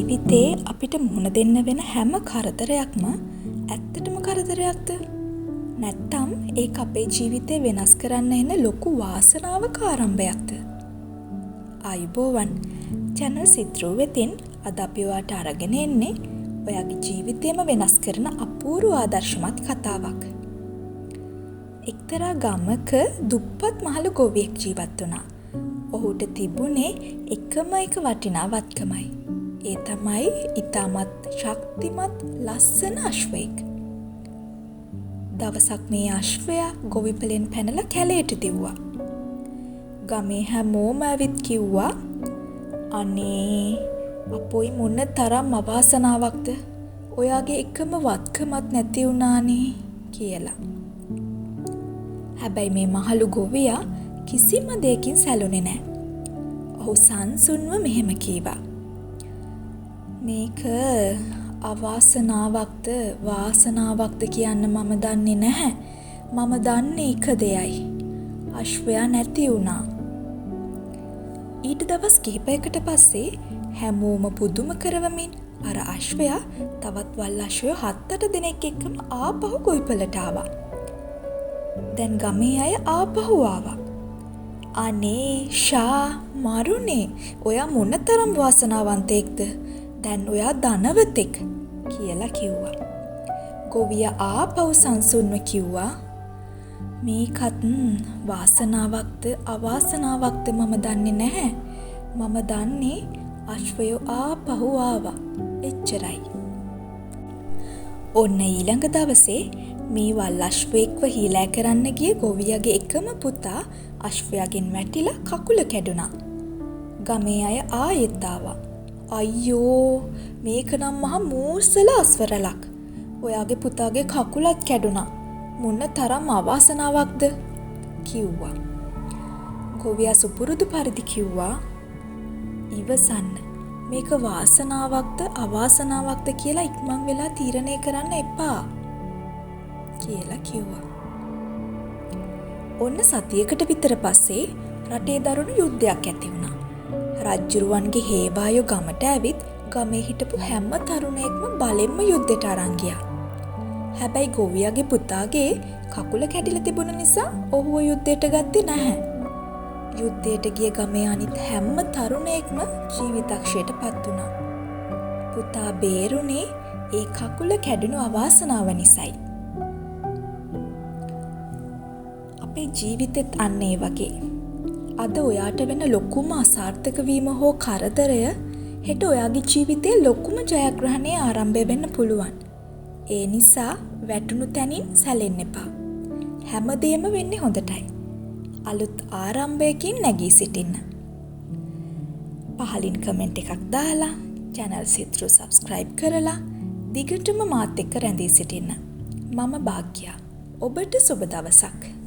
ජීවිතේ අපිට මුහුණ දෙන්න වෙන හැම කරදරයක්ම ඇත්තටම කරදරයක්ද? නැත්තම් ඒක අපේ ජීවිතේ වෙනස් කරන්න එන ලොකු වාසනාවක ආරම්භයක්ද? ආයුබෝවන් channel සිත්‍රෝ වෙතින් අද අපි ඔයාට අරගෙන එන්නේ ඔයාගේ ජීවිතේම වෙනස් කරන අපූර්ව ආදර්ශමත් කතාවක්. එක්තරා ගමක දුප්පත් මහලු ගොවියෙක් ජීවත් වුණා. ඔහුට තිබුණේ එකම එක වටිනාවත්කමයි. ඒ තමයි ඉතාමත් ශක්තිමත් ලස්සන අශ්වයෙක්. දවසක් මේ අශ්වයා ගොවිපලෙන් පැනලා කැලේට දිව්වා. ගමේ හැමෝම ඇවිත් කිව්වා, අනේ අපොයි මොන තරම් අවාසනාවක්ද, ඔයාගේ එකම වත්කමත් නැති වුණානේ කියලා. හැබැයි මේ මහලු ගොවියා කිසිම දෙයකින් සැලුනේ නැහැ. ඔහු සංසුන්ව මෙහෙම කීවා, මේක අවාසනාවක්ද වාසනාවක්ද කියන්න මම දන්නේ නැහැ. මම දන්නේ එක දෙයයි, අශ්වයා නැති වුණා. ඊට දවස් කිහිපයකට පස්සේ හැමෝම පුදුම කරවමින් අර අශ්වයා තවත් වල් අශ්වයෝ 7-8 දෙනෙක් එක්කම ආපහු ගොවිපලට ආවා. දැන් ගමේ අය ආපහු ආවා. අනේ ෂා මරුනේ, ඔයා මොනතරම් වාසනාවන්තයෙක්ද, දැන් ඔයා ධනවතෙක් කියලා කිව්වා. ගොවියා ආපහු සංසුන්ව කිව්වා, මේකත් වාසනාවක්ද අවාසනාවක්ද මම දන්නේ නැහැ. මම දන්නේ අශ්වයෝ ආපහු ආවා, එච්චරයි. ඔන්න ඊළඟ දවසේ මේ වල් අශ්වයෙක්ව හීලෑ කරන්න ගිය ගොවියාගේ එකම පුතා අශ්වයාගෙන් වැටිලා කකුල කැඩුනා. ගමේ අය ආයෙත් ආවා. අයියෝ, මේක නම් මහා මූසල අස්වරලක්. ඔයාගේ පුතාගේ කකුලත් කැඩුනා. මොන තරම් අවාසනාවක්ද කිව්වා. ගොවියා සුපුරුදු පරිදි කිව්වා, ඉවසන්න, මේක වාසනාවක්ද අවාසනාවක්ද කියලා ඉක්මන් වෙලා තීරණය කරන්න එපා කියලා කිව්වා. ඔන්න සතියකට විතර පස්සේ රටේ දරුණු යුද්ධයක් ඇති වුණා. රජ්ජුරුවන්ගේ හේවායෝ ගමට ඇවිත් ගමේ හිටපු හැම තරුණයෙක්ම බලෙන්ම යුද්ධයට අරන් ගියා. හැබැයි ගොවියාගේ පුතාගේ කකුල කැඩිලා තිබුණ නිසා ඔහුව යුද්ධයට ගත්තේ නැහැ. යුද්ධයට ගිය ගමේ අනිත් හැම තරුණයෙක්ම ජීවිතක්ෂයට පත් වුණා. පුතා බේරුනේ ඒ කකුල කැඩුණු අවාසනාව නිසායි. අපේ ජීවිතෙත් අන්න ඒ වගේ. අද ඔයාට වෙන ලොකුම අසාර්ථක වීම හෝ කරදරය හෙට ඔයාගේ ජීවිතයේ ලොකුම ජයග්‍රහණයේ ආරම්භය වෙන්න පුළුවන්. ඒ නිසා වැටුණු තැනින් සැලෙන්න එපා. හැමදේම වෙන්නේ හොඳටයි. අලුත් ආරම්භයකින් නැගී සිටින්න. පහලින් කමෙන්ට් එකක් දාලා channel සිත්රු subscribe කරලා දිගටම මාත් එක්ක රැඳී සිටින්න. මම භාග්‍යා. ඔබට සුබ දවසක්.